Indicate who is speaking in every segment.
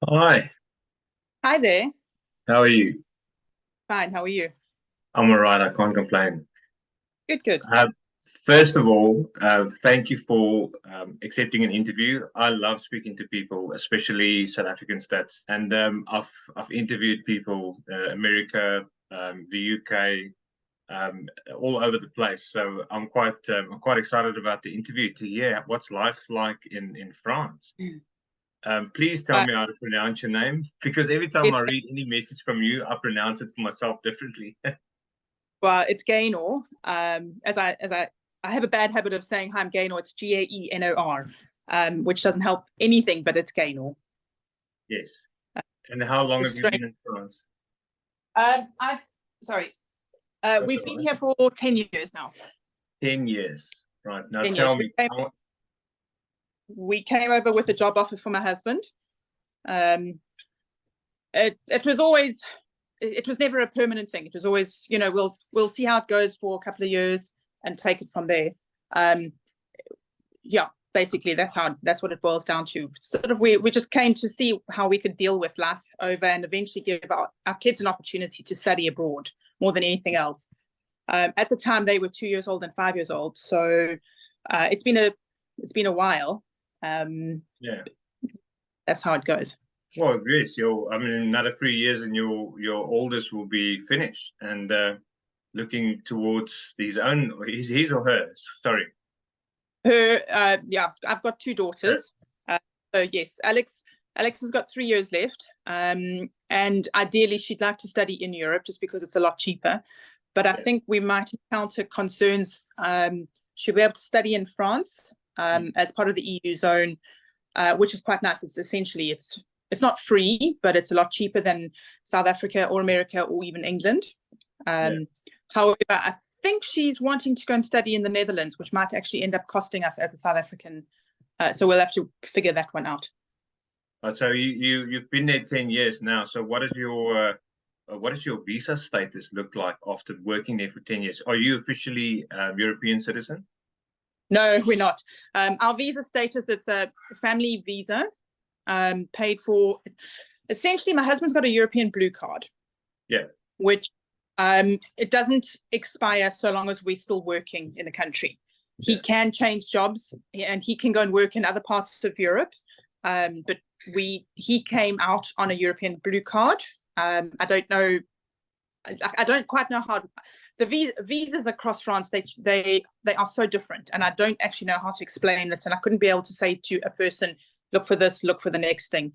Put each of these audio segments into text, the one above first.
Speaker 1: Hi,
Speaker 2: Hi there.
Speaker 1: how are you?
Speaker 2: Fine. How are you?
Speaker 1: I'm all right. I can't complain.
Speaker 2: Good, good.
Speaker 1: Uh, First of all, thank you for accepting an interview. I love speaking to people, especially South African stats. And I've interviewed people, America, the UK, all over the place. So I'm quite excited about the interview to hear what's life like in France.
Speaker 2: Mm.
Speaker 1: Please tell
Speaker 2: Uh,
Speaker 1: me how to pronounce your name because every time I
Speaker 2: it's
Speaker 1: read any message from you, I pronounce it for myself differently.
Speaker 2: it's Gaenor. As I have a bad habit of saying hi, I'm Gaenor. It's Gaenor, which doesn't help anything, but it's Gaenor.
Speaker 1: Yes. And how long
Speaker 2: It's
Speaker 1: have you
Speaker 2: strange.
Speaker 1: been in France?
Speaker 2: I've sorry.
Speaker 1: That's
Speaker 2: We've
Speaker 1: all
Speaker 2: been
Speaker 1: right.
Speaker 2: here for 10 years now.
Speaker 1: 10 years. Right. Now
Speaker 2: 10 years.
Speaker 1: tell me.
Speaker 2: We came over with a job offer for my husband. Um, it was always it was never a permanent thing. It was always, we'll see how it goes for a couple of years and take it from there. Um, yeah, basically that's what it boils down to. Sort of we just came to see how we could deal with life over and eventually give our kids an opportunity to study abroad more than anything else. At the time they were 2 years old and 5 years old, so it's been a while. Um,
Speaker 1: Yeah.
Speaker 2: that's how it goes.
Speaker 1: Well, yes, I mean, another 3 years and your oldest will be finished and looking towards his or her. Sorry.
Speaker 2: Yeah, I've got two daughters. Uh, so yes, Alex has got 3 years left. And ideally she'd like to study in Europe just because it's a lot cheaper. But I
Speaker 1: Yeah.
Speaker 2: think we might encounter concerns. She'll be able to study in France as part of the EU zone, which is quite nice. It's not free, but it's a lot cheaper than South Africa or America or even England.
Speaker 1: Yeah.
Speaker 2: However, I think she's wanting to go and study in the Netherlands, which might actually end up costing us as a South African. So we'll have to figure that one out.
Speaker 1: So you've been there 10 years now. So what does your visa status look like after working there for 10 years? Are you officially European citizen?
Speaker 2: No, we're not. Our visa status, it's a family visa, paid for. Essentially, my husband's got a European blue card,
Speaker 1: Yeah.
Speaker 2: which it doesn't expire so long as we're still working in the country. He
Speaker 1: Yeah.
Speaker 2: can change jobs and he can go and work in other parts of Europe. But he came out on a European blue card. I don't know. I don't quite know how the visas across France they are so different, and I don't actually know how to explain it. And I couldn't be able to say to a person, look for this, look for the next thing.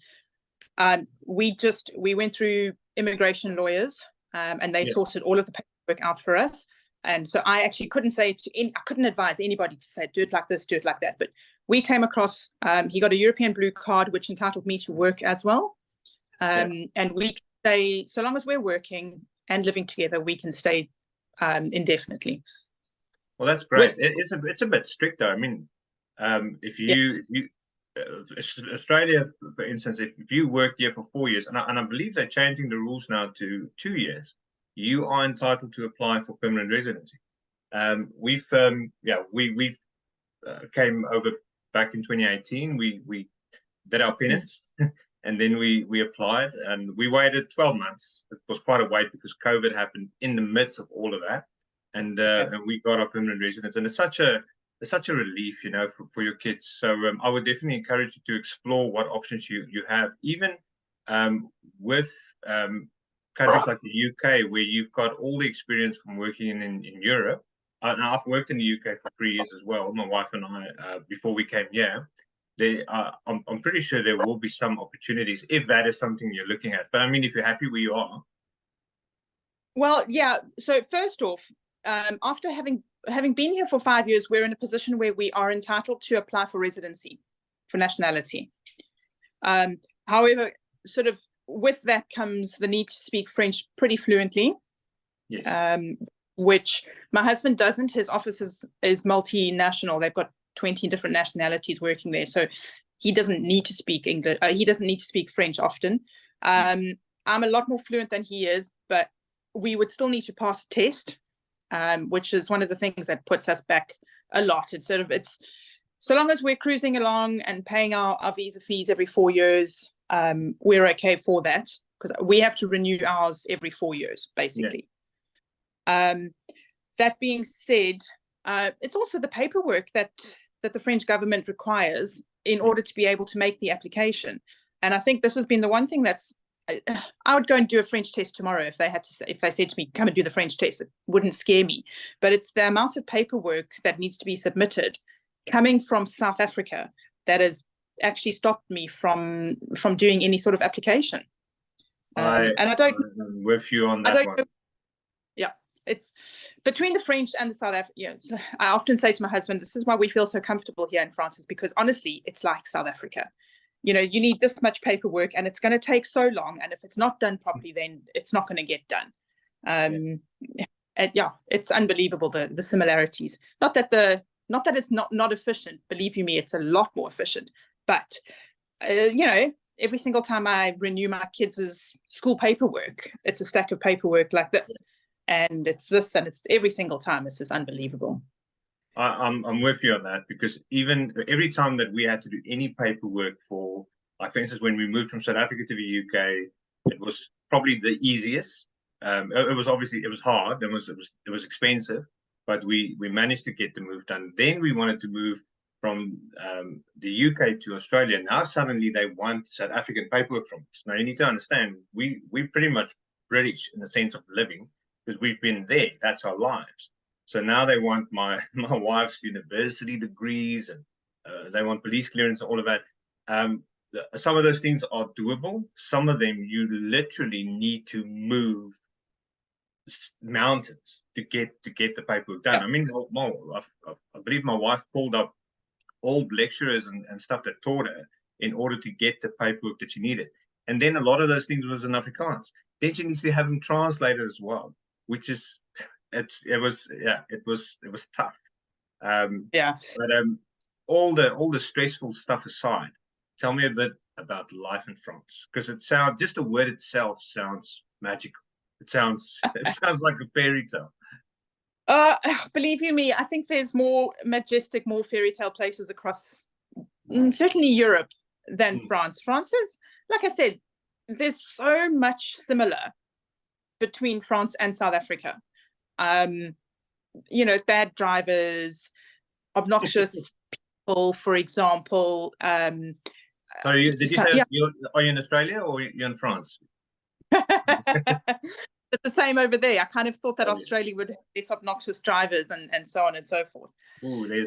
Speaker 2: We went through immigration lawyers, and they
Speaker 1: Yeah.
Speaker 2: sorted all of the paperwork out for us. And so I actually I couldn't advise anybody to say, do it like this, do it like that. But we came across, he got a European blue card, which entitled me to work as well.
Speaker 1: Yeah.
Speaker 2: And we can stay, so long as we're working and living together, we can stay indefinitely.
Speaker 1: Well, that's great.
Speaker 2: With,
Speaker 1: It's a bit strict though. I mean, if
Speaker 2: yeah,
Speaker 1: you Australia, for instance, if you work here for 4 years, and I believe they're changing the rules now to 2 years, you are entitled to apply for permanent residency. We came over back in 2018. We did our penance, and then we applied, and we waited 12 months. It was quite a wait because COVID happened in the midst of all of that, and we got our permanent residence, and it's such a relief, for your kids. So I would definitely encourage you to explore what options you have, even with countries like the UK, where you've got all the experience from working in Europe. Now I've worked in the UK for 3 years as well. My wife and I, before we came here, I'm pretty sure there will be some opportunities if that is something you're looking at. But I mean, if you're happy where you are,
Speaker 2: well, yeah. So first off, after having been here for 5 years, we're in a position where we are entitled to apply for residency, for nationality. However, sort of with that comes the need to speak French pretty fluently,
Speaker 1: yes,
Speaker 2: um, which my husband doesn't. His office is multinational. They've got 20 different nationalities working there. So he doesn't need to speak English. He doesn't need to speak French often. I'm a lot more fluent than he is, but we would still need to pass a test, which is one of the things that puts us back a lot. It's so long as we're cruising along and paying our visa fees every 4 years, we're okay for that, because we have to renew ours every 4 years, basically. That being said, it's also the paperwork that the French government requires in order to be able to make the application. And I think this has been the one thing that's, I would go and do a French test tomorrow if they said to me, come and do the French test. It wouldn't scare me. But it's the amount of paperwork that needs to be submitted coming from South Africa that has actually stopped me from doing any sort of application. And I don't.
Speaker 1: I'm with you on that one.
Speaker 2: Yeah, it's between the French and the South Africans. I often say to my husband, this is why we feel so comfortable here in France, is because honestly, it's like South Africa. You know, you need this much paperwork and it's going to take so long. And if it's not done properly, then it's not going to get done. It's unbelievable, the similarities. Not that it's not efficient. Believe you me, it's a lot more efficient. But, you know, every single time I renew my kids' school paperwork, it's a stack of paperwork like this. And it's this, and it's every single time. It's just unbelievable.
Speaker 1: I'm with you on that, because even every time that we had to do any paperwork for, like for instance, when we moved from South Africa to the UK, it was probably the easiest. It was hard. It was expensive, but we managed to get the move done. Then we wanted to move from the UK to Australia. Now suddenly they want South African paperwork from us. Now you need to understand, we're pretty much British in the sense of living, because we've been there. That's our lives. So now they want my wife's university degrees, and they want police clearance and all of that. Some of those things are doable. Some of them you literally need to move mountains to get the paperwork done. I mean, I believe my wife pulled up old lecturers and stuff that taught her in order to get the paperwork that she needed. And then a lot of those things was in Afrikaans. Then she needs to have them translated as well, which is it was tough. But all the stressful stuff aside, tell me a bit about life in France, because just the word itself sounds magical. It sounds like a fairy tale.
Speaker 2: Believe you me, I think there's more majestic, more fairy tale places across certainly Europe than France. France is, like I said, there's so much similar between France and South Africa. You know, bad drivers, obnoxious people, for example.
Speaker 1: So did you say, are you in Australia or you're in France?
Speaker 2: It's the same over there. I kind of thought that Australia would have less obnoxious drivers and so on and so forth.
Speaker 1: Oh, there's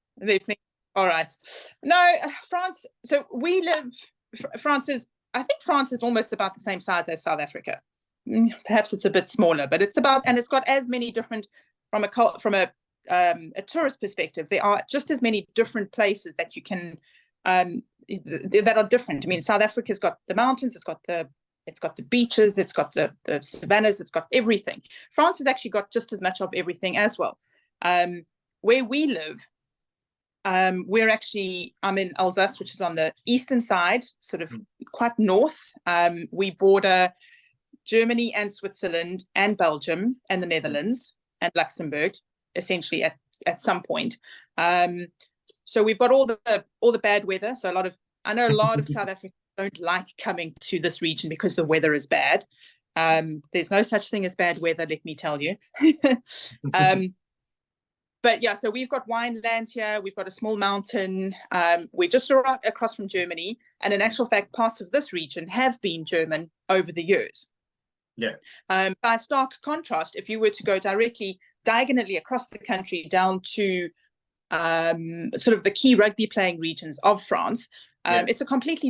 Speaker 1: plenty.
Speaker 2: All right. No, France. So I think France is almost about the same size as South Africa. Perhaps it's a bit smaller, but it's got as many different, from a tourist perspective, there are just as many different places that you can that are different. I mean, South Africa's got the mountains, it's got the beaches, it's got the savannas, it's got everything. France has actually got just as much of everything as well. Where we live, I'm in Alsace, which is on the eastern side, sort of quite north. We border Germany and Switzerland and Belgium and the Netherlands and Luxembourg, essentially at some point. So we've got all the bad weather. So I know a lot of South Africans don't like coming to this region because the weather is bad. There's no such thing as bad weather, let me tell you. But yeah, so we've got winelands here. We've got a small mountain. We're just across from Germany. And in actual fact, parts of this region have been German over the years.
Speaker 1: Yeah.
Speaker 2: By stark contrast, if you were to go diagonally across the country down to sort of the key rugby playing regions of France, it's a completely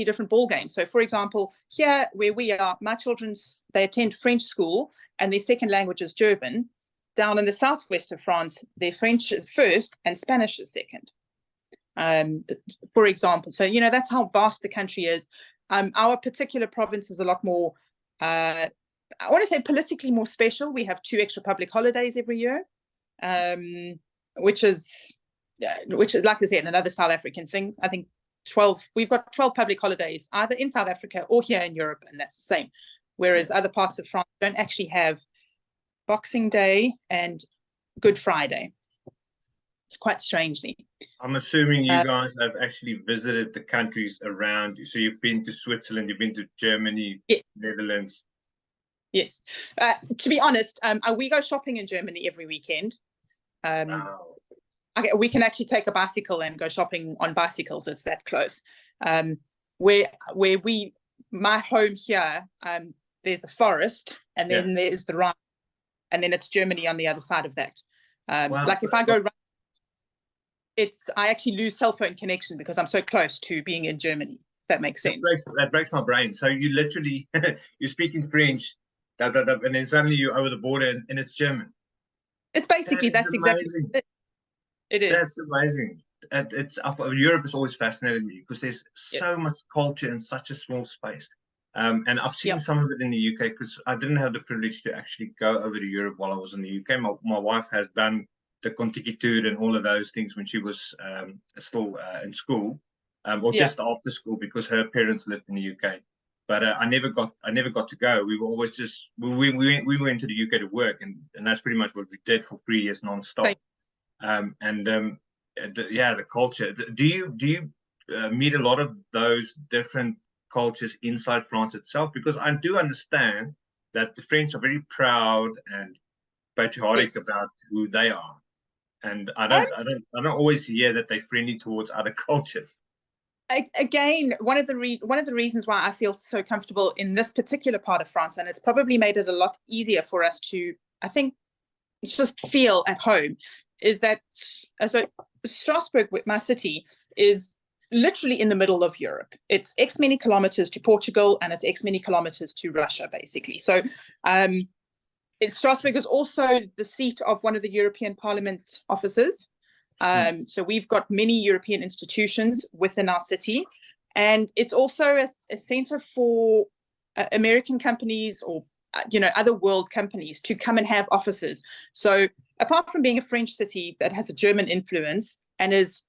Speaker 2: different ball game. So, for example, here where we are, my children, they attend French school and their second language is German. Down in the southwest of France, their French is first and Spanish is second. For example, so that's how vast the country is. Our particular province is a lot more, I want to say, politically more special. We have 2 extra public holidays every year, which is, like I said, another South African thing. I think we've got 12 public holidays either in South Africa or here in Europe, and that's the same. Whereas other parts of France don't actually have Boxing Day and Good Friday. quite strangely.
Speaker 1: I'm assuming you guys have actually visited the countries around you. So you've been to Switzerland, you've been to Germany,
Speaker 2: yes.
Speaker 1: Netherlands.
Speaker 2: Yes. To be honest, we go shopping in Germany every weekend.
Speaker 1: Wow.
Speaker 2: We can actually take a bicycle and go shopping on bicycles. It's that close. Where my home here, there's a forest, and then there's the Rhine, and then it's Germany on the other side of that.
Speaker 1: Wow,
Speaker 2: like
Speaker 1: so
Speaker 2: if I go, I actually lose cell phone connection because I'm so close to being in Germany. If that makes sense.
Speaker 1: That breaks my brain. So you literally you're speaking French, and then suddenly you're over the border and it's German.
Speaker 2: It's basically that's exactly it is.
Speaker 1: That's amazing. Europe has always fascinated me because there's so much culture in such a small space. And I've seen some of it in the UK because I didn't have the privilege to actually go over to Europe while I was in the UK. My wife has done the Contiki tour and all of those things when she was still in school, or just after school because her parents lived in the UK. But I never got to go. We were always just we went to the UK to work, and that's pretty much what we did for 3 years nonstop. The culture. Do you meet a lot of those different cultures inside France itself? Because I do understand that the French are very proud and patriotic about who they are, and I don't always hear that they're friendly towards other cultures.
Speaker 2: Again, one of the reasons why I feel so comfortable in this particular part of France, and it's probably made it a lot easier for us to, I think, just feel at home, is that so Strasbourg, my city, is literally in the middle of Europe. It's X many kilometers to Portugal, and it's X many kilometers to Russia, basically. So Strasbourg is also the seat of one of the European Parliament offices. So we've got many European institutions within our city, and it's also a center for American companies or other world companies to come and have offices. So apart from being a French city that has a German influence and is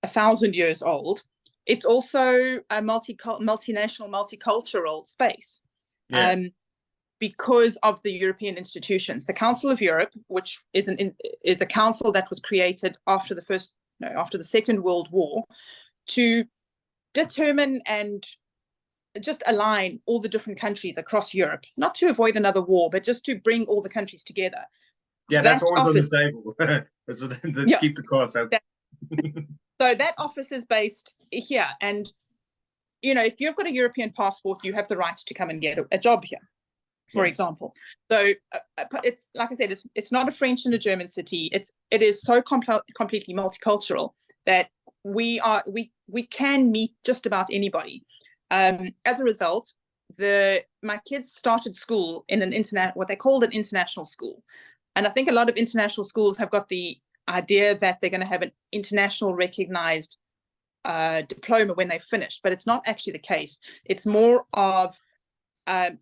Speaker 2: 1,000 years old, it's also a multinational, multicultural space. Because of the European institutions. The Council of Europe, which is a council that was created after the Second World War, to determine and just align all the different countries across Europe, not to avoid another war, but just to bring all the countries together.
Speaker 1: Yeah, that's always on the table. So keep the cards out.
Speaker 2: So that office is based here, and if you've got a European passport, you have the right to come and get a job here, for example. So it's like I said, it's not a French and a German city. It is so completely multicultural that we can meet just about anybody. As a result, my kids started school in what they called an international school, and I think a lot of international schools have got the idea that they're going to have an international recognized diploma when they've finished, but it's not actually the case. It's more of that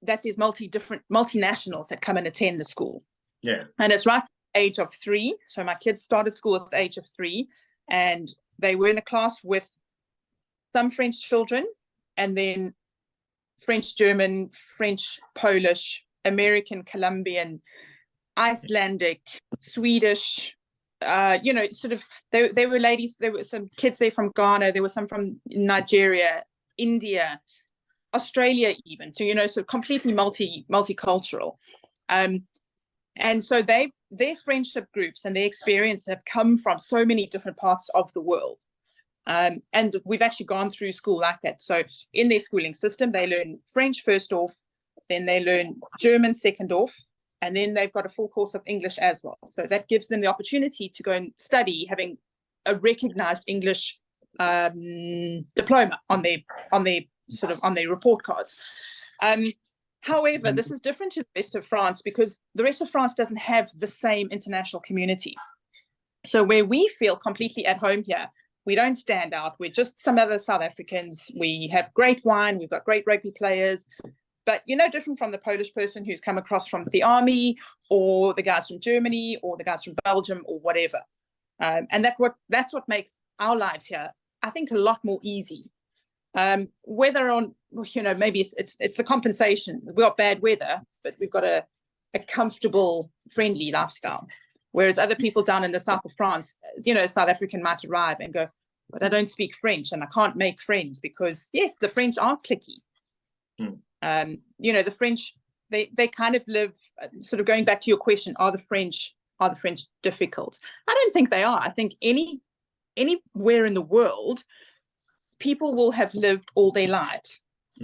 Speaker 2: there's different multinationals that come and attend the school. And it's right at the age of 3. So my kids started school at the age of 3, and they were in a class with some French children, and then French, German, French, Polish, American, Colombian, Icelandic, Swedish, sort of, they were ladies, there were some kids there from Ghana, there were some from Nigeria, India, Australia even, so sort of completely multicultural. And so their friendship groups and their experience have come from so many different parts of the world. And we've actually gone through school like that. So in their schooling system, they learn French first off, then they learn German second off, and then they've got a full course of English as well. So that gives them the opportunity to go and study, having a recognized English diploma on their report cards. However, this is different to the rest of France because the rest of France doesn't have the same international community. So where we feel completely at home here, we don't stand out. We're just some other South Africans. We have great wine. We've got great rugby players. But different from the Polish person who's come across from the army, or the guys from Germany, or the guys from Belgium, or whatever. And that's what makes our lives here, I think, a lot more easy. Whether on, maybe it's the compensation. We've got bad weather, but we've got a comfortable, friendly lifestyle, Whereas other people down in the south of France, you know, a South African might arrive and go, but I don't speak French and I can't make friends because, yes, the French are cliquey. You know, the French, they kind of live, sort of going back to your question, are the French difficult? I don't think they are. I think anywhere in the world, people will have lived all their lives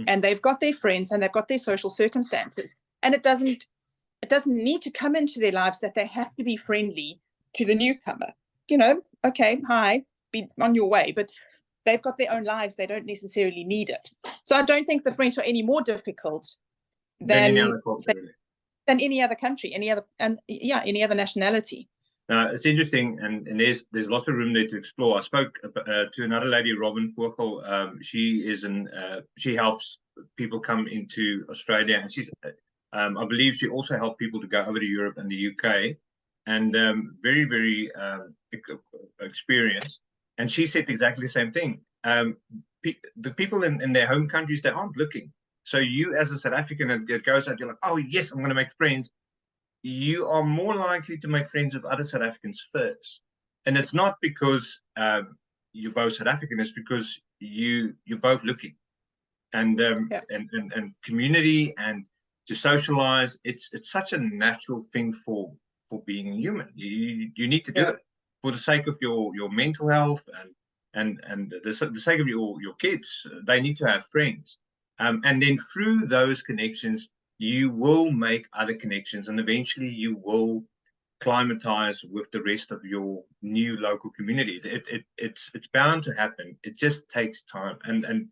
Speaker 2: and they've got their friends and they've got their social circumstances. And it doesn't need to come into their lives that they have to be friendly to the newcomer. You know, okay, hi, be on your way. But they've got their own lives. They don't necessarily need it. So I don't think the French are any more difficult than any other country, any other nationality.
Speaker 1: It's interesting, and there's lots of room there to explore. I spoke to another lady, Robin Vogel. She helps people come into Australia, and she's I believe she also helped people to go over to Europe and the UK, and very, very experienced. And she said exactly the same thing. The people in their home countries, they aren't looking. So you, as a South African, it goes out, you're like, oh yes, I'm going to make friends. You are more likely to make friends with other South Africans first, and it's not because you're both South African. It's because you're both looking, and community and to socialize. It's such a natural thing for being human. You need to do it for the sake of your mental health and the sake of your kids. They need to have friends, and then through those connections, you will make other connections, and eventually you will climatize with the rest of your new local community. It's bound to happen. It just takes time. And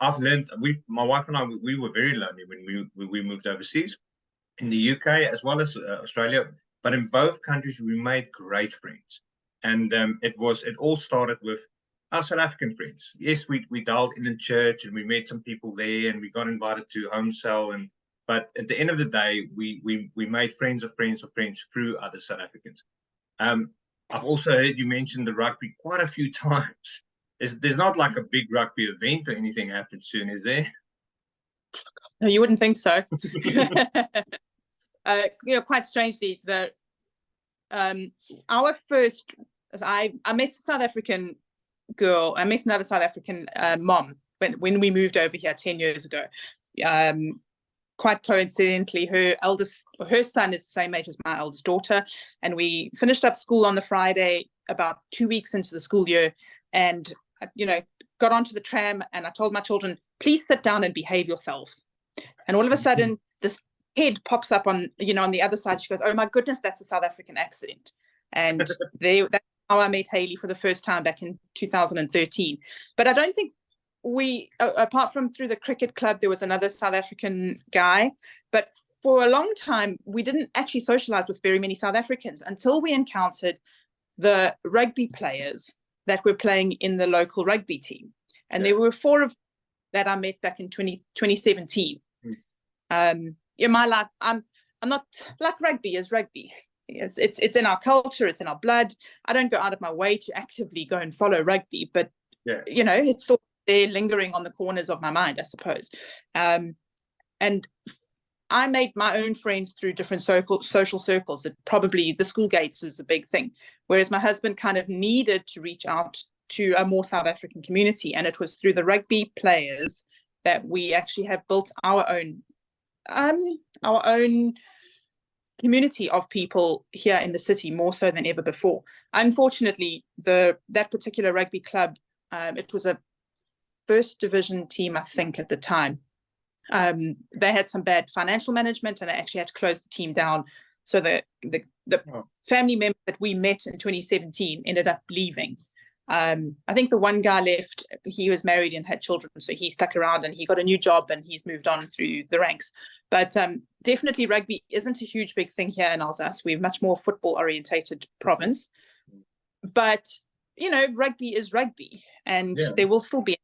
Speaker 1: I've learned. My wife and I, we were very lonely when we moved overseas, in the UK as well as Australia. But in both countries, we made great friends, and it all started with our South African friends. Yes, we dialed in church and we met some people there and we got invited to home cell. But at the end of the day, we made friends of friends of friends through other South Africans. I've also heard you mention the rugby quite a few times. There's not like a big rugby event or anything happening soon, is there?
Speaker 2: No, you wouldn't think so. Quite strangely, our first, I met a South African girl. I met another South African mom when we moved over here 10 years ago. Quite coincidentally, her son is the same age as my eldest daughter, and we finished up school on the Friday about 2 weeks into the school year, and got onto the tram, and I told my children, please sit down and behave yourselves. And all of a sudden, this head pops up on the other side. She goes, oh my goodness, that's a South African accent. And that's how I met Hayley for the first time back in 2013. But I don't think apart from through the cricket club, there was another South African guy. But for a long time, we didn't actually socialize with very many South Africans until we encountered the rugby players that were playing in the local rugby team. And there were 4 of that I met back in 2017. In my life, I'm not like rugby is rugby. It's in our culture, it's in our blood. I don't go out of my way to actively go and follow rugby, but it's sort of there lingering on the corners of my mind, I suppose. And I made my own friends through different social circles. Probably the school gates is a big thing, whereas my husband kind of needed to reach out to a more South African community, and it was through the rugby players that we actually have built our own community of people here in the city, more so than ever before. Unfortunately, that particular rugby club, it was a first division team, I think, at the time. They had some bad financial management, and they actually had to close the team down. So the family member that we met in 2017 ended up leaving. I think the one guy left, he was married and had children, so he stuck around and he got a new job and he's moved on through the ranks. But definitely rugby isn't a huge big thing here in Alsace. We're much more football orientated province. But, rugby is rugby, and there will still be,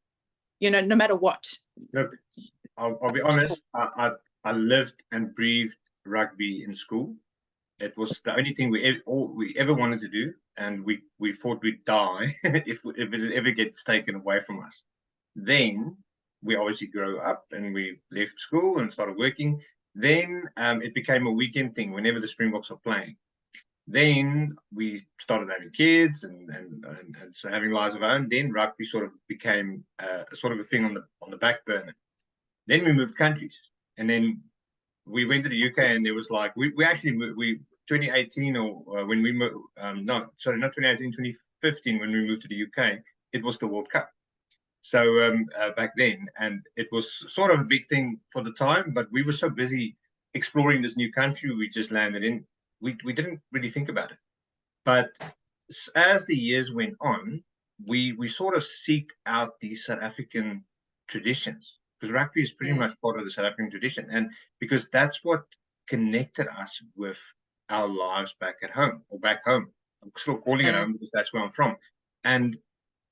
Speaker 2: no matter what.
Speaker 1: Look, I'll be honest, I lived and breathed rugby in school. It was the only thing we ever wanted to do, and we thought we'd die if it ever gets taken away from us. Then we obviously grew up and we left school and started working. Then it became a weekend thing whenever the Springboks are playing. Then we started having kids and so having lives of our own. Then rugby sort of became sort of a thing on the back burner. Then we moved countries, and then we went to the UK, and there was like we actually moved, 2018 or when we moved, not 2018, 2015 when we moved to the UK, it was the World Cup. So back then, and it was sort of a big thing for the time, but we were so busy exploring this new country we just landed in, we didn't really think about it. But as the years went on, we sort of seek out these South African traditions, because rugby is pretty much part of the South African tradition, and because that's what connected us with our lives back at home, or back home. I'm still calling it home because that's where I'm from. And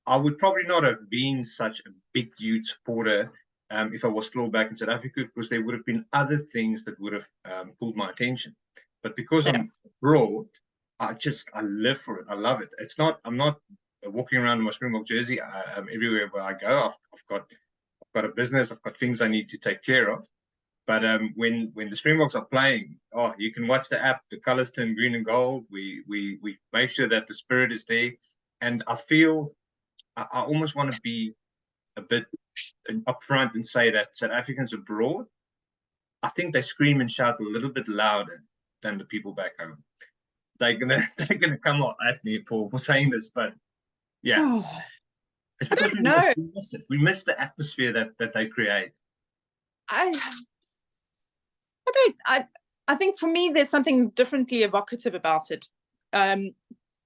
Speaker 1: I would probably not have been such a big, huge supporter if I was still back in South Africa, because there would have been other things that would have pulled my attention. But because I'm abroad, I live for it. I love it. I'm not walking around in my Springbok jersey everywhere where I go. I've got a business. I've got things I need to take care of. But when the Springboks are playing, you can watch the app. The colors turn green and gold. We make sure that the spirit is there, and I feel I almost want to be a bit upfront and say that South Africans abroad, I think they scream and shout a little bit louder than the people back home. They're gonna come at me for saying this, but yeah, it's because we miss it. We miss the atmosphere that they create.
Speaker 2: I think for me, there's something differently evocative about it.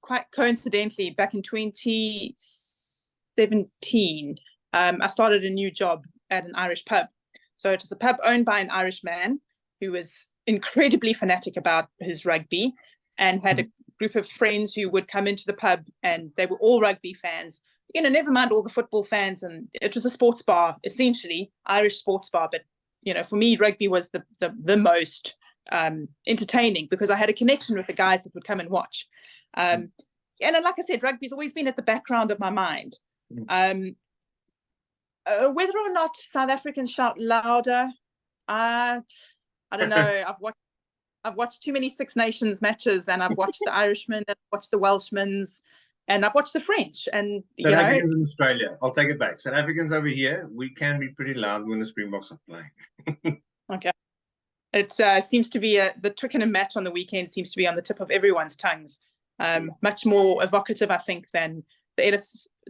Speaker 2: Quite coincidentally, back in 2017, I started a new job at an Irish pub. So it was a pub owned by an Irish man who was incredibly fanatic about his rugby, and had a group of friends who would come into the pub, and they were all rugby fans. Never mind all the football fans, and it was a sports bar, essentially Irish sports bar. But for me, rugby was the most entertaining, because I had a connection with the guys that would come and watch. And like I said, rugby's always been at the background of my mind. Whether or not South Africans shout louder, I don't know. I've watched too many Six Nations matches, and I've watched the Irishmen, and I've watched the Welshmans, and I've watched the French. And
Speaker 1: South Africans in Australia, I'll take it back. South Africans over here, we can be pretty loud when the Springboks are playing.
Speaker 2: Okay. It seems to be the Twickenham match on the weekend seems to be on the tip of everyone's tongues. Much more evocative, I think, than the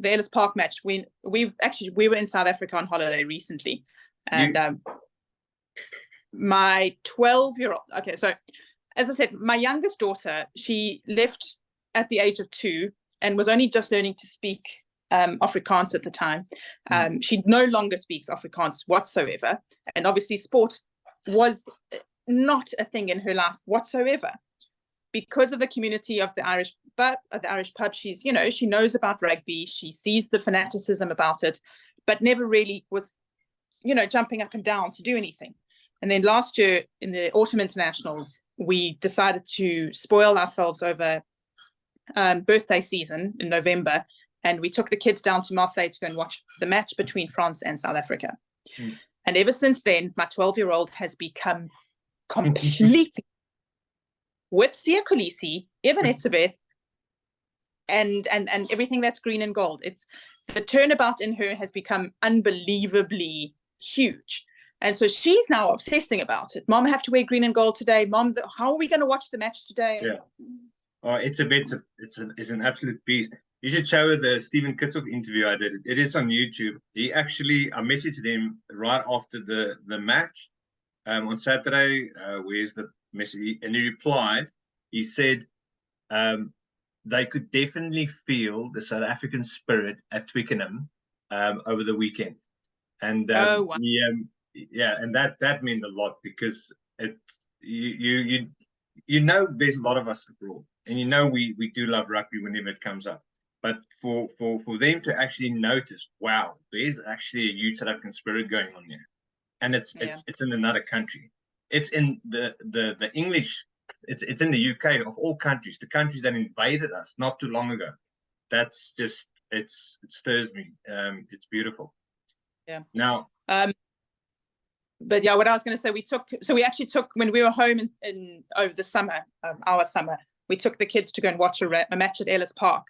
Speaker 2: Ellis Park match. We were in South Africa on holiday recently, and my 12-year-old. Okay, so as I said, my youngest daughter, she left at the age of 2 and was only just learning to speak Afrikaans at the time. She no longer speaks Afrikaans whatsoever, and obviously sport was not a thing in her life whatsoever. Because of the community of the Irish pub, she's, she knows about rugby, she sees the fanaticism about it, but never really was, jumping up and down to do anything. And then last year in the autumn internationals, we decided to spoil ourselves over birthday season in November, and we took the kids down to Marseille to go and watch the match between France and South Africa. And ever since then, my 12-year-old has become completely with Sia Kolisi, Eben Etzebeth, and everything that's green and gold. It's the turnabout in her has become unbelievably huge. And so she's now obsessing about it. Mom, I have to wear green and gold today. Mom, how are we going to watch the match today?
Speaker 1: Yeah. It's an absolute beast. You should show her the Stephen Kitsock interview I did. It is on YouTube. I messaged him right after the match on Saturday. Where's the message? And he replied. He said they could definitely feel the South African spirit at Twickenham over the weekend. And
Speaker 2: wow.
Speaker 1: and that meant a lot, because you there's a lot of us abroad, and we do love rugby whenever it comes up. But for them to actually notice, wow, there's actually a huge South African spirit going on here, and it's in another country. It's in the English. It's in the UK, of all countries, the countries that invaded us not too long ago. That's just it stirs me. It's beautiful.
Speaker 2: Yeah.
Speaker 1: Now.
Speaker 2: But yeah, what I was going to say, we actually took when we were home in over the summer, our summer, we took the kids to go and watch a match at Ellis Park.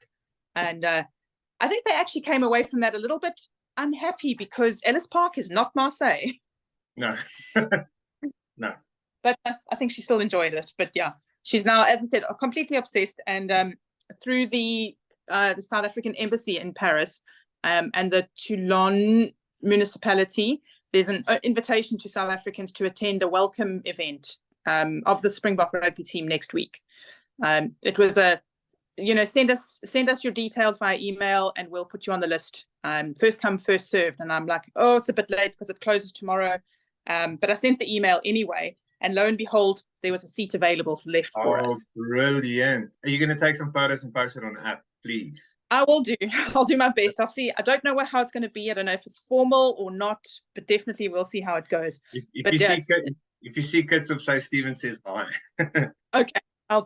Speaker 2: And I think they actually came away from that a little bit unhappy because Ellis Park is not Marseille.
Speaker 1: No, no.
Speaker 2: But I think she still enjoyed it. But yeah, she's now, as I said, completely obsessed. And through the South African embassy in Paris and the Toulon municipality, there's an invitation to South Africans to attend a welcome event of the Springbok rugby team next week. It was send us your details via email and we'll put you on the list. First come, first served. And I'm like, oh, it's a bit late because it closes tomorrow. But I sent the email anyway. And lo and behold, there was a seat available left for us.
Speaker 1: Oh, brilliant. Are you going to take some photos and post it on the app, please?
Speaker 2: I will do. I'll do my best. I'll see. I don't know how it's going to be. I don't know if it's formal or not, but definitely we'll see how it goes.
Speaker 1: If you see kids of, say, Stephen says hi.
Speaker 2: Okay. I'll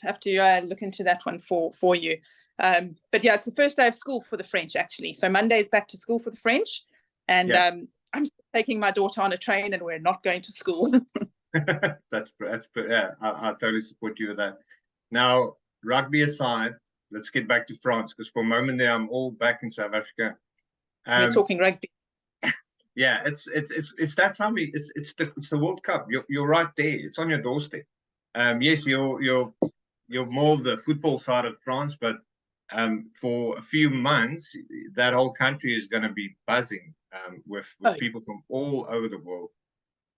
Speaker 2: have to look into that one for you. But yeah, it's the first day of school for the French, actually. So Monday is back to school for the French. And I'm taking my daughter on a train and we're not going to school.
Speaker 1: That's yeah, I totally support you with that. Now, rugby aside, let's get back to France, because for a moment there, I'm all back in South Africa.
Speaker 2: We're talking rugby.
Speaker 1: Yeah, it's that time. It's the World Cup. You're right there. It's on your doorstep. Yes, you're more the football side of France, but for a few months, that whole country is going to be buzzing with people from all over the world.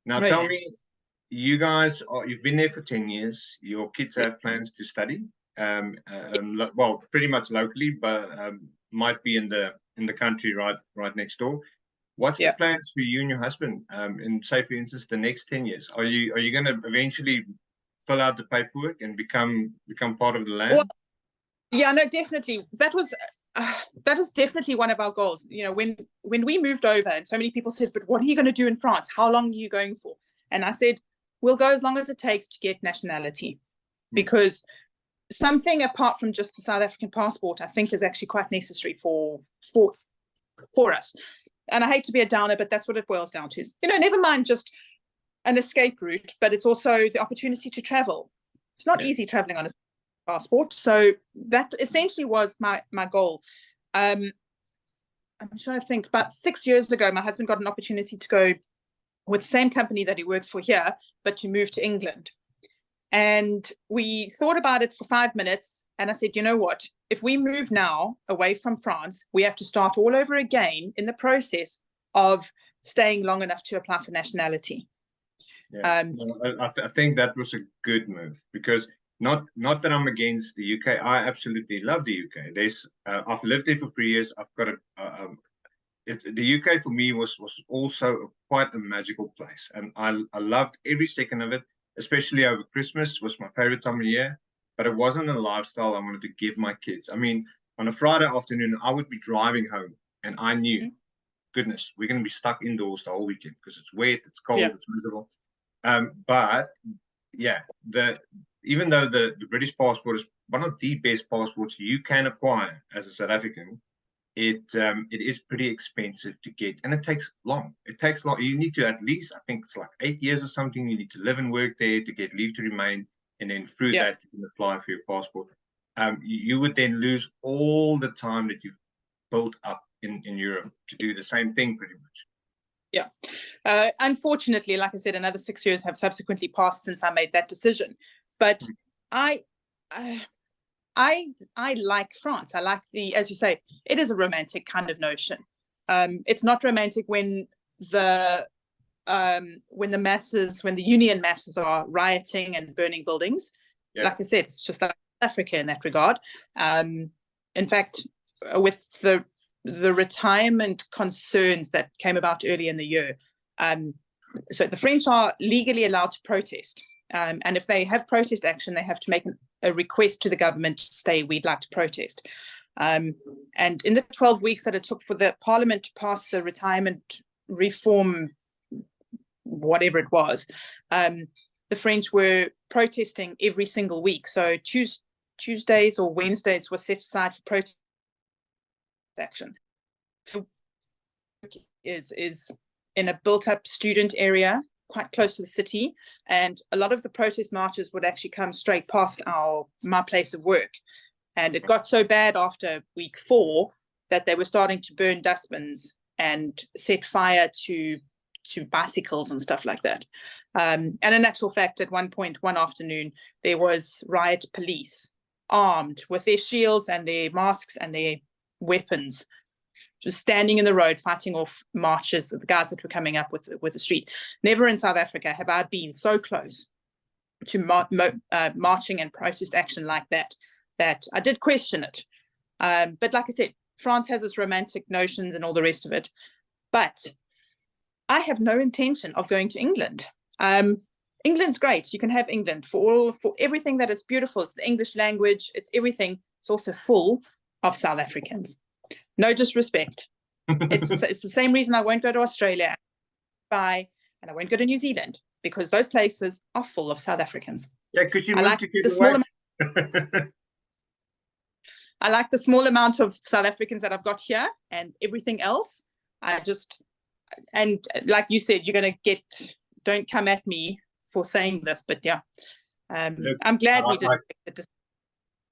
Speaker 1: Now, tell me, you guys you've been there for 10 years. Your kids have plans to study, well, pretty much locally, but might be in the country right next door. What's the plans for you and your husband in, say, for instance, the next 10 years? Are you going to eventually fill out the paperwork and become part of the land?
Speaker 2: Well, yeah, no, definitely. That was definitely one of our goals. You know, when we moved over, and so many people said, "But what are you going to do in France? How long are you going for?" And I said, "We'll go as long as it takes to get nationality, because something apart from just the South African passport, I think, is actually quite necessary for us." And I hate to be a downer, but that's what it boils down to. You know, never mind just an escape route, but it's also the opportunity to travel. It's not easy traveling on a passport. So that essentially was my goal. I'm trying to think. About 6 years ago, my husband got an opportunity to go with the same company that he works for here, but to move to England. And we thought about it for 5 minutes. And I said, you know what? If we move now away from France, we have to start all over again in the process of staying long enough to apply for nationality.
Speaker 1: Yeah. I think that was a good move, because not that I'm against the UK. I absolutely love the UK. I've lived there for 3 years. I've got the UK for me was also quite a magical place, and I loved every second of it. Especially over Christmas was my favorite time of year. But it wasn't a lifestyle I wanted to give my kids. I mean, on a Friday afternoon, I would be driving home, and I knew, goodness, we're going to be stuck indoors the whole weekend because it's wet, it's cold, it's miserable. But yeah, even though the British passport is one of the best passports you can acquire as a South African, it is pretty expensive to get, and it takes long. You need to, at least, I think it's like 8 years or something. You need to live and work there to get leave to remain, and then through that you can apply for your passport. You would then lose all the time that you've built up in Europe to do the same thing, pretty much.
Speaker 2: Yeah. Unfortunately, like I said, another 6 years have subsequently passed since I made that decision. But I like France. I like as you say, it is a romantic kind of notion. It's not romantic when the union masses are rioting and burning buildings. Like I said, it's just like Africa in that regard. In fact, with the retirement concerns that came about early in the year, so the French are legally allowed to protest. And if they have protest action, they have to make a request to the government to say, we'd like to protest. And in the 12 weeks that it took for the parliament to pass the retirement reform, whatever it was, the French were protesting every single week. So Tuesdays or Wednesdays were set aside for protest action. Is in a built-up student area quite close to the city, and a lot of the protest marches would actually come straight past my place of work. And it got so bad after week 4 that they were starting to burn dustbins and set fire to bicycles and stuff like that. And in actual fact, at one point, one afternoon, there was riot police armed with their shields and their masks and their weapons, just standing in the road, fighting off marches, the guys that were coming up with the street. Never in South Africa have I been so close to marching and protest action like that I did question it. But like I said, France has its romantic notions and all the rest of it. But I have no intention of going to England. England's great. You can have England for everything that it's beautiful. It's the English language. It's everything. It's also full of South Africans. No disrespect. It's the same reason I won't go to Australia, and I won't go to New Zealand, because those places are full of South Africans.
Speaker 1: Yeah, because you
Speaker 2: like the small I like the small amount of South Africans that I've got here, and everything else, and like you said, you're going to get, don't come at me for saying this, but yeah, look, I'm glad we did.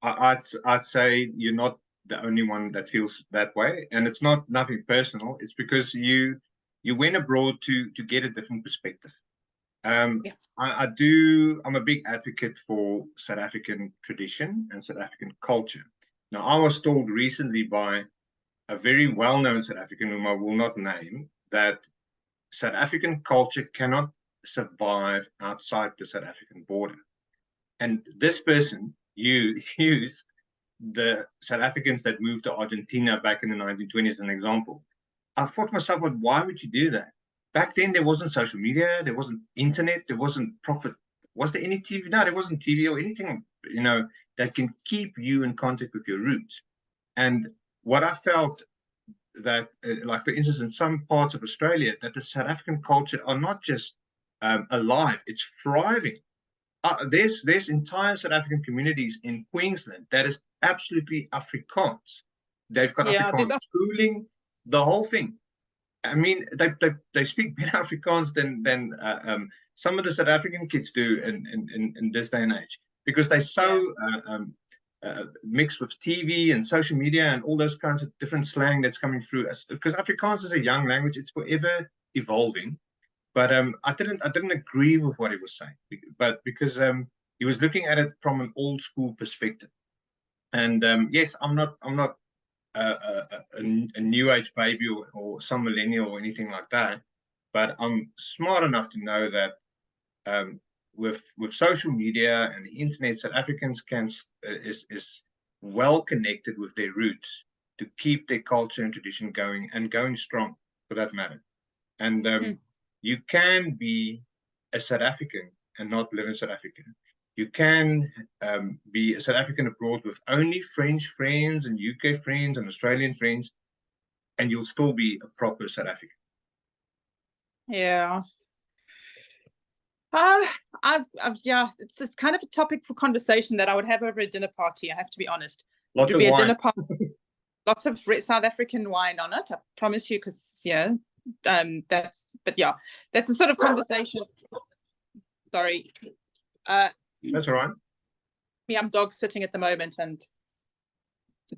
Speaker 1: I'd say you're not the only one that feels that way, and it's nothing personal. It's because you went abroad to get a different perspective. I'm a big advocate for South African tradition and South African culture. Now, I was told recently by a very well-known South African, whom I will not name, that South African culture cannot survive outside the South African border. And this person used the South Africans that moved to Argentina back in the 1920s as an example. I thought to myself, well, why would you do that? Back then, there wasn't social media, there wasn't internet, there wasn't proper, was there any TV? No, there wasn't TV or anything, that can keep you in contact with your roots. And what I felt that, like for instance, in some parts of Australia, that the South African culture are not just alive, it's thriving. There's entire South African communities in Queensland that is absolutely Afrikaans. They've got Afrikaans schooling, the whole thing. I mean, they speak better Afrikaans than some of the South African kids do in this day and age, because they're so mixed with TV and social media and all those kinds of different slang that's coming through. Because Afrikaans is a young language; it's forever evolving. But I didn't agree with what he was saying, but because he was looking at it from an old school perspective. And yes, I'm not a new age baby or some millennial or anything like that, but I'm smart enough to know that with social media and the internet, South Africans is well connected with their roots to keep their culture and tradition going, and going strong for that matter. And you can be a South African and not live in South Africa. You can be a South African abroad with only French friends and UK friends and Australian friends, and you'll still be a proper South African.
Speaker 2: Yeah. It's kind of a topic for conversation that I would have over a dinner party. I have to be honest.
Speaker 1: Lots of wine. A dinner party,
Speaker 2: lots of South African wine on it. I promise you, because that's a sort of conversation. Sorry.
Speaker 1: That's all right.
Speaker 2: I'm dog sitting at the moment, and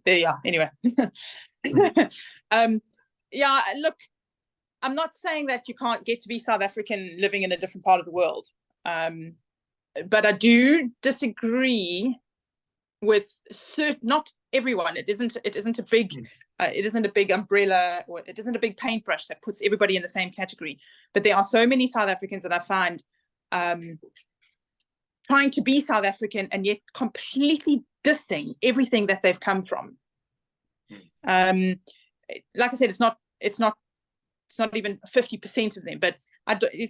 Speaker 2: anyway. Look, I'm not saying that you can't get to be South African living in a different part of the world, but I do disagree with not everyone. It isn't a big umbrella, or it isn't a big paintbrush that puts everybody in the same category. But there are so many South Africans that I find trying to be South African and yet completely dissing everything that they've come from. Like I said, it's not even 50% of them, but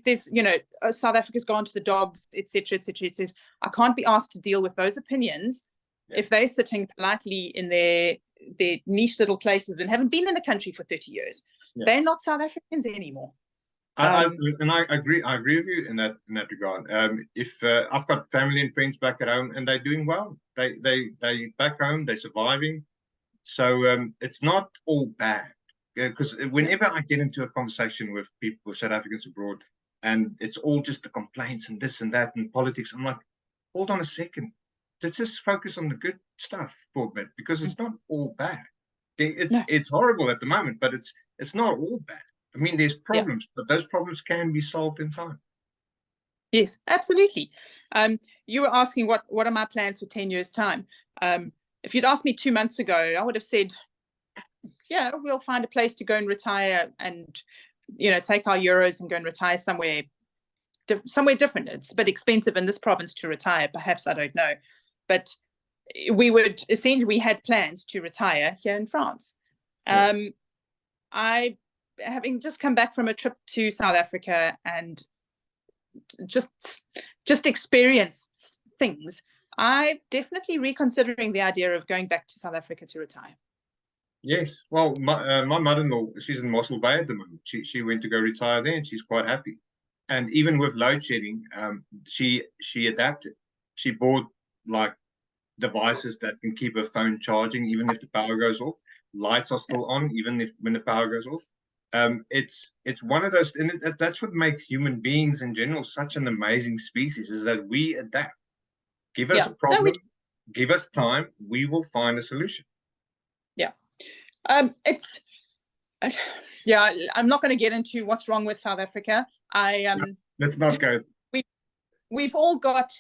Speaker 2: there's South Africa's gone to the dogs, etc., etc. I can't be asked to deal with those opinions if they're sitting politely in their niche little places and haven't been in the country for 30 years. They're not South Africans anymore.
Speaker 1: I agree with you in that regard. If I've got family and friends back at home and they're doing well, they back home, they're surviving. So it's not all bad. Because whenever I get into a conversation with people, with South Africans abroad, and it's all just the complaints and this and that and politics. I'm like, hold on a second. Let's just focus on the good stuff for a bit, because it's not all bad. It's horrible at the moment, but it's not all bad. I mean, there's problems, but those problems can be solved in time.
Speaker 2: Yes, absolutely. You were asking what are my plans for 10 years' time? If you'd asked me 2 months ago, I would have said, yeah, we'll find a place to go and retire and, take our euros and go and retire somewhere different. It's a bit expensive in this province to retire, perhaps, I don't know. But we had plans to retire here in France. I, having just come back from a trip to South Africa and just experience things, I'm definitely reconsidering the idea of going back to South Africa to retire.
Speaker 1: Yes, well, my mother-in-law, she's in Mossel Bay at the moment. She went to go retire there, and she's quite happy. And even with load shedding, she adapted. She bought like devices that can keep her phone charging even if the power goes off. Lights are still on even when the power goes off. It's one of those, and that's what makes human beings in general such an amazing species, is that we adapt. Give us a problem, give us time, we will find a solution.
Speaker 2: I'm not going to get into what's wrong with South Africa.
Speaker 1: Let's not go.
Speaker 2: We've all got,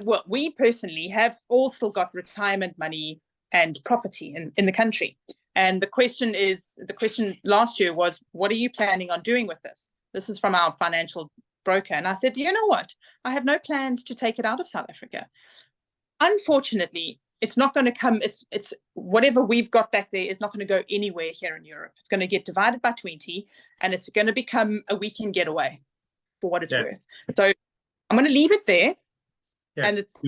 Speaker 2: well, we personally have all still got retirement money and property in the country. And the question last year was, what are you planning on doing with this? This is from our financial broker. And I said, you know what? I have no plans to take it out of South Africa. Unfortunately, it's not going to come, it's whatever we've got back there is not going to go anywhere here in Europe. It's going to get divided by 20, and it's going to become a weekend getaway for what it's worth. So I'm going to leave it there. And it's,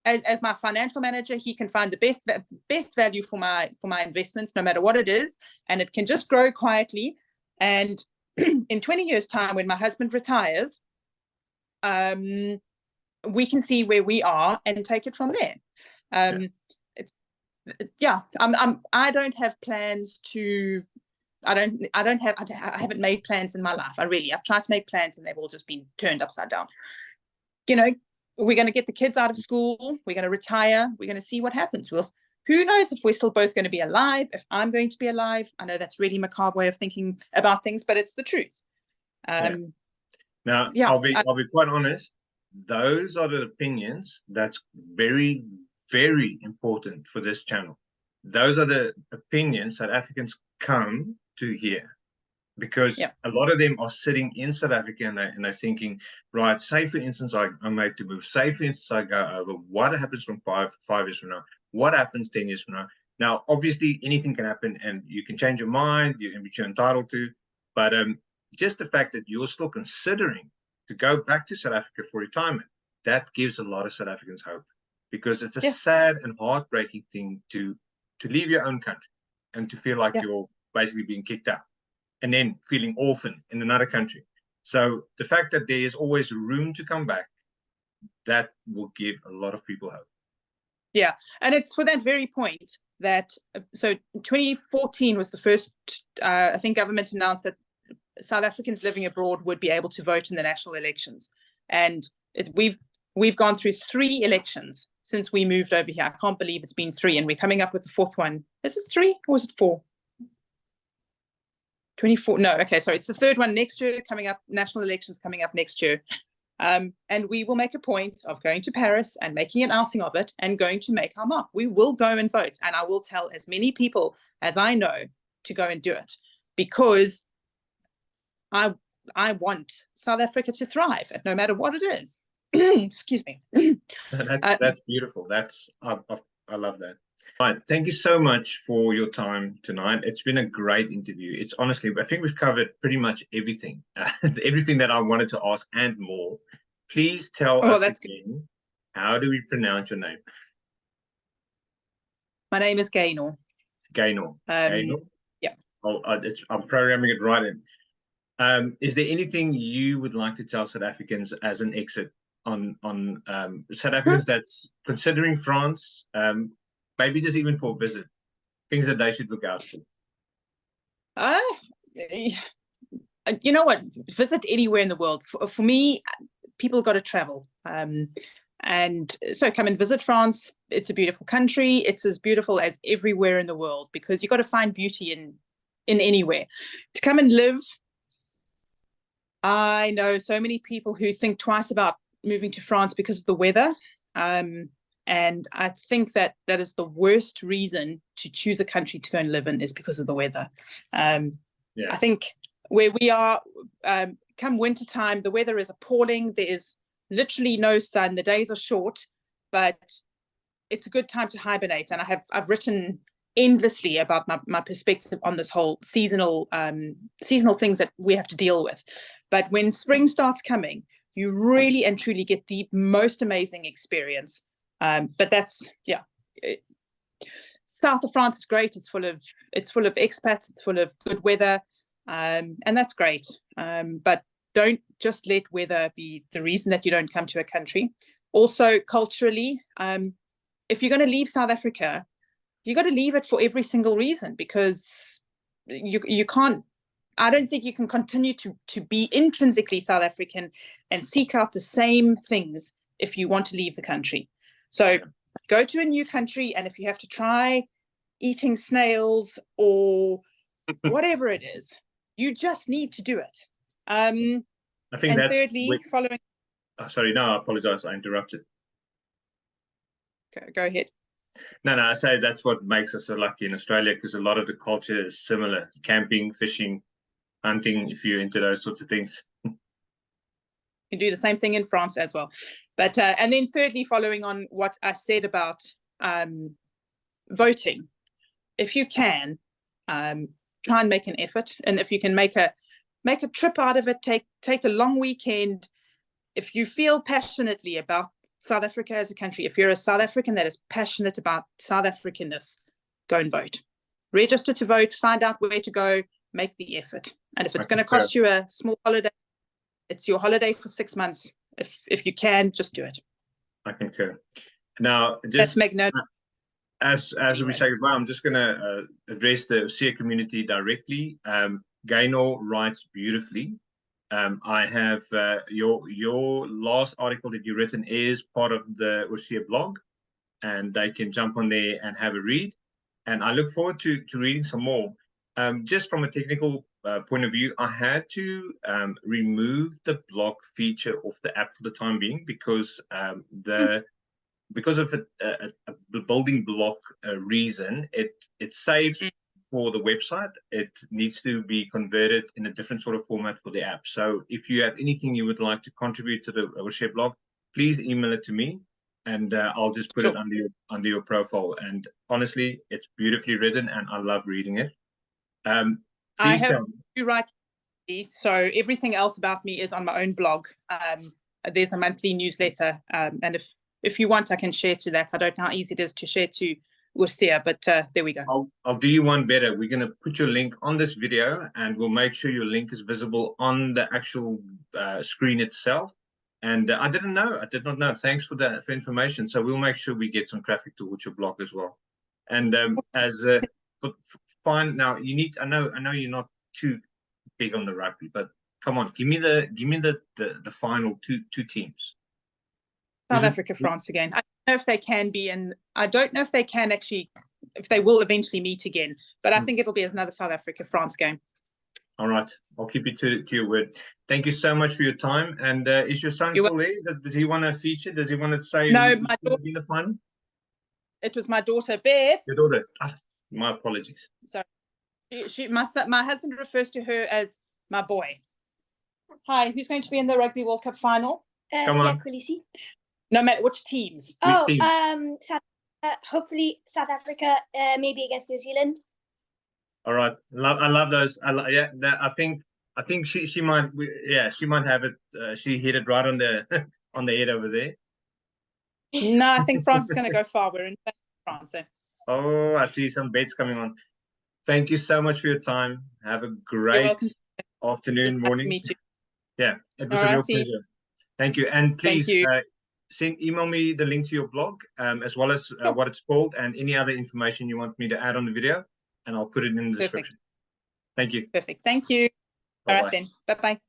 Speaker 2: as my financial manager, he can find the best value for my investments, no matter what it is, and it can just grow quietly. And in 20 years' time, when my husband retires, we can see where we are and take it from there. I don't have plans to. I haven't made plans in my life. I've tried to make plans and they've all just been turned upside down. We're going to get the kids out of school. We're going to retire. We're going to see what happens. Who knows if we're still both going to be alive, if I'm going to be alive. I know that's really macabre way of thinking about things, but it's the truth.
Speaker 1: Now, I'll be quite honest. Those are the opinions that's very, very important for this channel. Those are the opinions that Africans come to hear, because a lot of them are sitting in South Africa and they're thinking, right, say for instance, I make the move. Say for instance, I go over. What happens from five years from now? What happens 10 years from now? Now, obviously, anything can happen, and you can change your mind, which you're entitled to. But just the fact that you're still considering to go back to South Africa for retirement, that gives a lot of South Africans hope, because it's a sad and heartbreaking thing to leave your own country and to feel like you're basically being kicked out and then feeling orphaned in another country. So the fact that there is always room to come back, that will give a lot of people hope.
Speaker 2: Yeah, and it's for that very point that, so 2014 was the first, I think government announced that South Africans living abroad would be able to vote in the national elections. And we've gone through 3 elections since we moved over here. I can't believe it's been 3, and we're coming up with the 4th one. Is it 3 or is it 4? 24? No, okay, sorry. It's the 3rd one next year coming up, national elections coming up next year. And we will make a point of going to Paris and making an outing of it and going to make our mark. We will go and vote, and I will tell as many people as I know to go and do it, because I want South Africa to thrive, no matter what it is. Excuse me.
Speaker 1: That's beautiful. I love that. Right. Thank you so much for your time tonight. It's been a great interview. It's honestly, I think we've covered pretty much everything, everything that I wanted to ask and more. Please tell us again, how do we pronounce your name?
Speaker 2: My name is Gaenor.
Speaker 1: Gaenor. Gaenor?
Speaker 2: Yeah.
Speaker 1: I'm programming it right in. Is there anything you would like to tell South Africans as an exit on South Africans that's considering France, maybe just even for a visit, things that they should look out for?
Speaker 2: You know what? Visit anywhere in the world. For me, people got to travel. And so come and visit France. It's a beautiful country. It's as beautiful as everywhere in the world, because you've got to find beauty in anywhere. To come and live, I know so many people who think twice about moving to France because of the weather. And I think that is the worst reason to choose a country to go and live in, is because of the weather. I think where we are, come wintertime, the weather is appalling. There is literally no sun. The days are short, but it's a good time to hibernate. And I've written endlessly about my perspective on this whole seasonal things that we have to deal with. But when spring starts coming, you really and truly get the most amazing experience. But that's, south of France is great. It's full of expats. It's full of good weather, and that's great. But don't just let weather be the reason that you don't come to a country. Also, culturally, if you're going to leave South Africa, you got to leave it for every single reason, because you can't. I don't think you can continue to be intrinsically South African and seek out the same things if you want to leave the country. So go to a new country, and if you have to try eating snails or whatever it is, you just need to do it. I think and that's thirdly, following.
Speaker 1: Oh, sorry, no, I apologize. I interrupted.
Speaker 2: Go ahead.
Speaker 1: No, I say that's what makes us so lucky in Australia, because a lot of the culture is similar: camping, fishing, hunting, if you're into those sorts of things.
Speaker 2: You do the same thing in France as well. But and then thirdly, following on what I said about voting, if you can, try and make an effort. And if you can make a trip out of it, take a long weekend. If you feel passionately about South Africa as a country, if you're a South African that is passionate about South Africanness, go and vote. Register to vote, find out where to go, make the effort. And if it's going to cost you a small holiday, it's your holiday for 6 months. If you can, just do it.
Speaker 1: I concur. Now, just as
Speaker 2: anyway,
Speaker 1: we say goodbye, I'm just going to address the Oorsee community directly. Gaenor writes beautifully. I have your last article that you've written is part of the Oorsee blog, and they can jump on there and have a read. And I look forward to reading some more. Just from a technical point of view, I had to remove the block feature of the app for the time being, because because of a building block reason, it saves for the website. It needs to be converted in a different sort of format for the app. So if you have anything you would like to contribute to the Oorsee blog, please email it to me, and I'll just put it under your profile. And honestly, it's beautifully written, and I love reading it.
Speaker 2: I have to write these, so everything else about me is on my own blog. There's a monthly newsletter, and if you want, I can share to that. I don't know how easy it is to share to Oorsee, but there we go.
Speaker 1: I'll do you one better. We're going to put your link on this video, and we'll make sure your link is visible on the actual screen itself. And I did not know. Thanks for that, for information. So we'll make sure we get some traffic towards your blog as well. And fine. Now you need. I know you're not too big on the rugby, but come on, give me the final two teams.
Speaker 2: South Africa, France again. I don't know if they can be, and I don't know if they can actually, if they will eventually meet again. But I think it'll be another South Africa France game.
Speaker 1: All right, I'll keep you to your word. Thank you so much for your time. And is your son still there? Does he want to feature? Does he want to say?
Speaker 2: No, my daughter.
Speaker 1: In the final?
Speaker 2: It was my daughter Beth.
Speaker 1: Your daughter. My apologies.
Speaker 2: Sorry. My husband refers to her as my boy. Hi, who's going to be in the Rugby World Cup final?
Speaker 1: Come on.
Speaker 2: No matter which teams.
Speaker 3: Hopefully South Africa, maybe against New Zealand.
Speaker 1: All right, I love those. I think she might. Yeah, she might have it. She hit it right on the head over there.
Speaker 2: No, I think France is going to go far. We're in France.
Speaker 1: Oh, I see some bets coming on. Thank you so much for your time. Have a great afternoon, morning. Yeah, it was a real pleasure. Thank you. And please email me the link to your blog, as well as what it's called, and any other information you want me to add on the video, and I'll put it in the description. Thank you.
Speaker 2: Perfect. Thank you. All
Speaker 1: Bye-bye.
Speaker 2: right then. Bye bye.